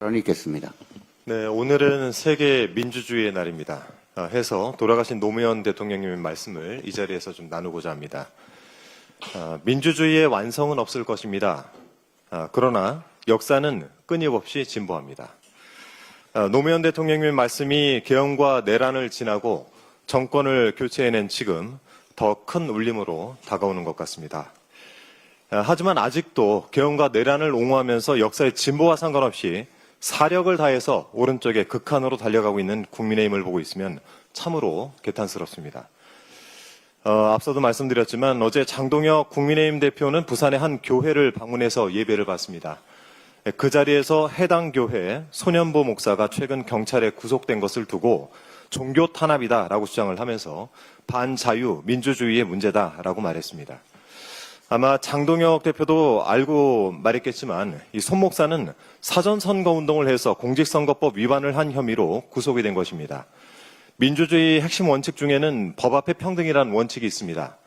발언이 있겠습니다. 네, 오늘은 세계 민주주의의 날입니다. 해서 돌아가신 노무현 대통령님의 말씀을 이 자리에서 좀 나누고자 합니다. 민주주의의 완성은 없을 것입니다. 그러나 역사는 끊임없이 진보합니다. 노무현 대통령님의 말씀이 계엄과 내란을 지나고 정권을 교체해낸 지금 더 큰 울림으로 다가오는 것 같습니다. 하지만 아직도 계엄과 내란을 옹호하면서 역사의 진보와 상관없이 사력을 다해서 오른쪽에 극한으로 달려가고 있는 국민의힘을 보고 있으면 참으로 개탄스럽습니다. 앞서도 말씀드렸지만 어제 장동혁 국민의힘 대표는 부산의 한 교회를 방문해서 예배를 받습니다. 그 자리에서 해당 교회 소년보 목사가 최근 경찰에 구속된 것을 두고 종교 탄압이다라고 주장을 하면서 반자유 민주주의의 문제다라고 말했습니다. 아마 장동혁 대표도 알고 말했겠지만 이 손 목사는 사전선거운동을 해서 공직선거법 위반을 한 혐의로 구속이 된 것입니다. 민주주의 핵심 원칙 중에는 법 앞에 평등이라는 원칙이 있습니다.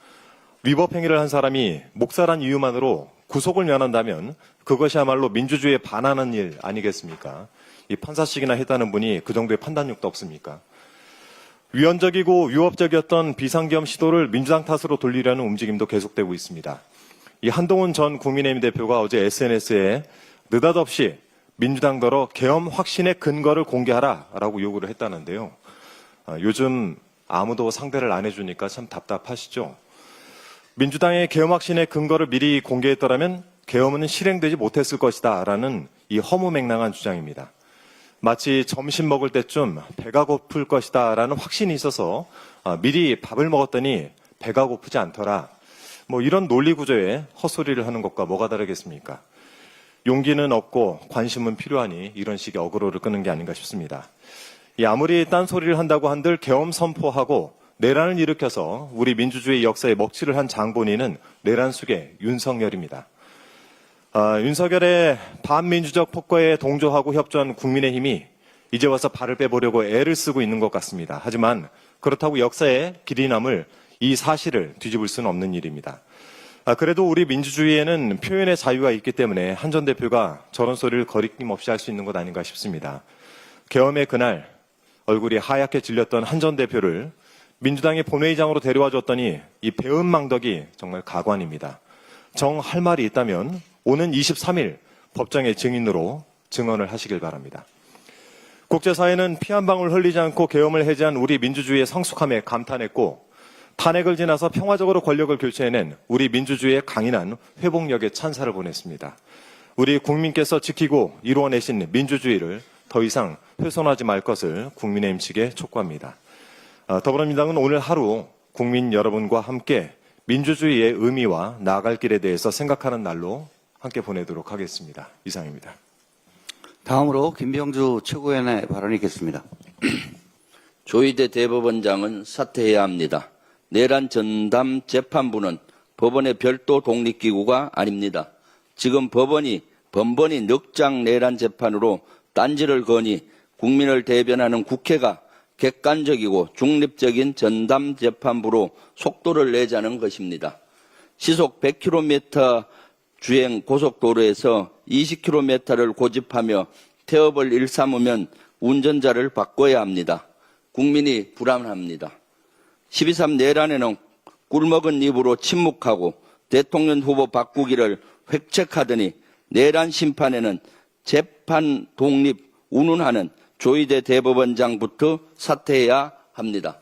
위법 행위를 한 사람이 목사란 이유만으로 구속을 면한다면 그것이야말로 민주주의에 반하는 일 아니겠습니까? 이 판사식이나 했다는 분이 그 정도의 판단력도 없습니까? 위헌적이고 위법적이었던 비상계엄 시도를 민주당 탓으로 돌리려는 움직임도 계속되고 있습니다. 이 한동훈 전 국민의힘 대표가 어제 SNS에 느닷없이 민주당더러 계엄 확신의 근거를 공개하라라고 요구를 했다는데요. 요즘 아무도 상대를 안 해주니까 참 답답하시죠? 민주당의 계엄 확신의 근거를 미리 공개했더라면 계엄은 실행되지 못했을 것이다 라는 이 허무맹랑한 주장입니다. 마치 점심 먹을 때쯤 배가 고플 것이다 라는 확신이 있어서 미리 밥을 먹었더니 배가 고프지 않더라. 뭐 이런 논리 구조에 헛소리를 하는 것과 뭐가 다르겠습니까? 용기는 없고 관심은 필요하니 이런 식의 어그로를 끄는 게 아닌가 싶습니다. 아무리 딴소리를 한다고 한들 계엄 선포하고 내란을 일으켜서 우리 민주주의 역사에 먹칠을 한 장본인은 내란 수계 윤석열입니다. 윤석열의 반민주적 폭거에 동조하고 협조한 국민의힘이 이제 와서 발을 빼보려고 애를 쓰고 있는 것 같습니다. 하지만 그렇다고 역사에 길이 남을 이 사실을 뒤집을 수는 없는 일입니다. 그래도 우리 민주주의에는 표현의 자유가 있기 때문에 한 전 대표가 저런 소리를 거리낌없이 할 수 있는 것 아닌가 싶습니다. 계엄의 그날 얼굴이 하얗게 질렸던 한 전 대표를 민주당의 본회의장으로 데려와 줬더니 이 배은망덕이 정말 가관입니다. 정할 말이 있다면 오는 23일 법정의 증인으로 증언을 하시길 바랍니다. 국제사회는 피 한 방울 흘리지 않고 계엄을 해제한 우리 민주주의의 성숙함에 감탄했고 탄핵을 지나서 평화적으로 권력을 교체해낸 우리 민주주의의 강인한 회복력에 찬사를 보냈습니다. 우리 국민께서 지키고 이루어내신 민주주의를 더 이상 훼손하지 말 것을 국민의힘 측에 촉구합니다. 더불어민주당은 오늘 하루 국민 여러분과 함께 민주주의의 의미와 나아갈 길에 대해서 생각하는 날로 함께 보내도록 하겠습니다. 이상입니다. 다음으로 김병주 최고위원의 발언이 있겠습니다. 조희대 대법원장은 사퇴해야 합니다. 내란 전담 재판부는 법원의 별도 독립기구가 아닙니다. 지금 법원이 번번이 늑장 내란 재판으로 딴지를 거니 국민을 대변하는 국회가 객관적이고 중립적인 전담 재판부로 속도를 내자는 것입니다. 시속 100km 주행 고속도로에서 20km를 고집하며 태업을 일삼으면 운전자를 바꿔야 합니다. 국민이 불안합니다. 12.3 내란에는 꿀먹은 입으로 침묵하고 대통령 후보 바꾸기를 획책하더니 내란 심판에는 재판 독립 운운하는 조희대 대법원장부터 사퇴해야 합니다.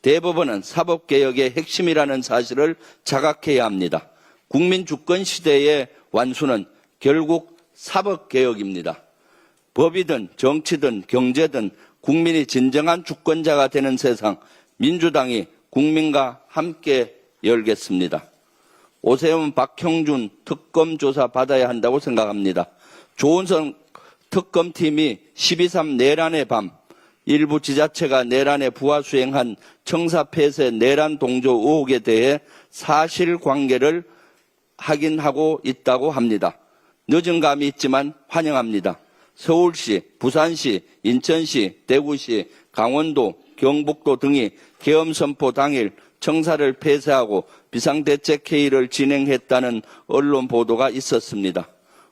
대법원은 사법개혁의 핵심이라는 사실을 자각해야 합니다. 국민 주권 시대의 완수는 결국 사법개혁입니다. 법이든 정치든 경제든 국민이 진정한 주권자가 되는 세상, 민주당이 국민과 함께 열겠습니다. 오세훈, 박형준 특검 조사 받아야 한다고 생각합니다. 조은성 특검팀이 12.3 내란의 밤, 일부 지자체가 내란에 부하 수행한 청사폐쇄 내란 동조 의혹에 대해 사실관계를 확인하고 있다고 합니다. 늦은 감이 있지만 환영합니다. 서울시, 부산시, 인천시, 대구시, 강원도, 경북도 등이 계엄 선포 당일 청사를 폐쇄하고 비상대책회의를 진행했다는 언론 보도가 있었습니다.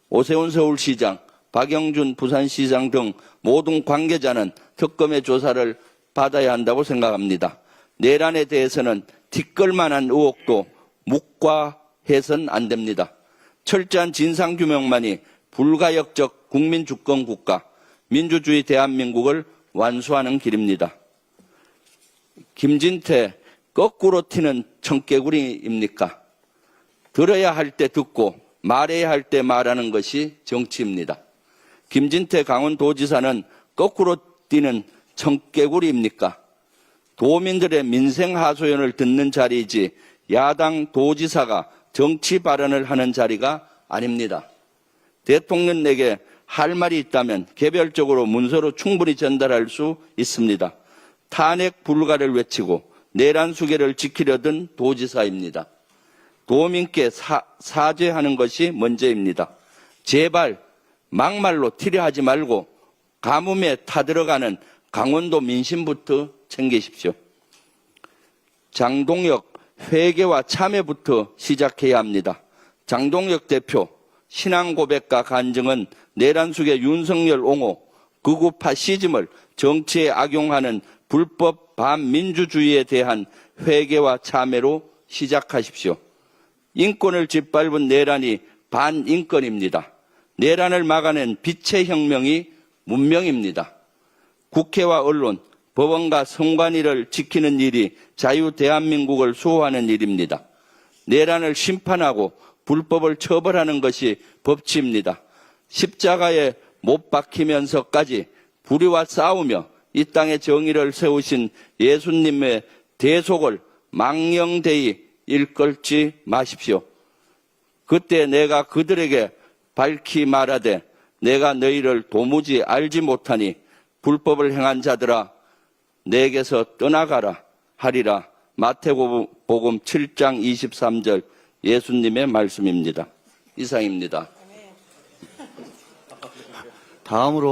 오세훈 서울시장, 박영준 부산시장 등 모든 관계자는 특검의 조사를 받아야 한다고 생각합니다. 내란에 대해서는 티끌만한 의혹도 묵과해서는 안 됩니다. 철저한 진상규명만이 불가역적 국민주권국가, 민주주의 대한민국을 완수하는 길입니다. 김진태 거꾸로 튀는 청개구리입니까? 들어야 할 때 듣고 말해야 할 때 말하는 것이 정치입니다. 김진태 강원도지사는 거꾸로 뛰는 청개구리입니까? 도민들의 민생 하소연을 듣는 자리이지 야당 도지사가 정치 발언을 하는 자리가 아닙니다. 대통령에게 할 말이 있다면 개별적으로 문서로 충분히 전달할 수 있습니다. 탄핵 불가를 외치고 내란 수계를 지키려던 도지사입니다. 도민께 사죄하는 것이 먼저입니다. 제발 막말로 튀려하지 말고 가뭄에 타들어가는 강원도 민심부터 챙기십시오. 장동혁 회개와 참회부터 시작해야 합니다. 장동혁 대표 신앙 고백과 간증은 내란 수계 윤석열 옹호, 극우 파시즘을 정치에 악용하는 불법 반민주주의에 대한 회개와 참회로 시작하십시오. 인권을 짓밟은 내란이 반인권입니다. 내란을 막아낸 빛의 혁명이 문명입니다. 국회와 언론, 법원과 선관위를 지키는 일이 자유 대한민국을 수호하는 일입니다. 내란을 심판하고 불법을 처벌하는 것이 법치입니다. 십자가에 못 박히면서까지 불의와 싸우며 이 땅의 정의를 세우신 예수님의 대속을 망령되이 일컬지 마십시오. 그때 내가 그들에게 밝히 말하되 내가 너희를 도무지 알지 못하니 불법을 행한 자들아 내게서 떠나가라 하리라. 마태복음 7장 23절 예수님의 말씀입니다. 이상입니다. 다음으로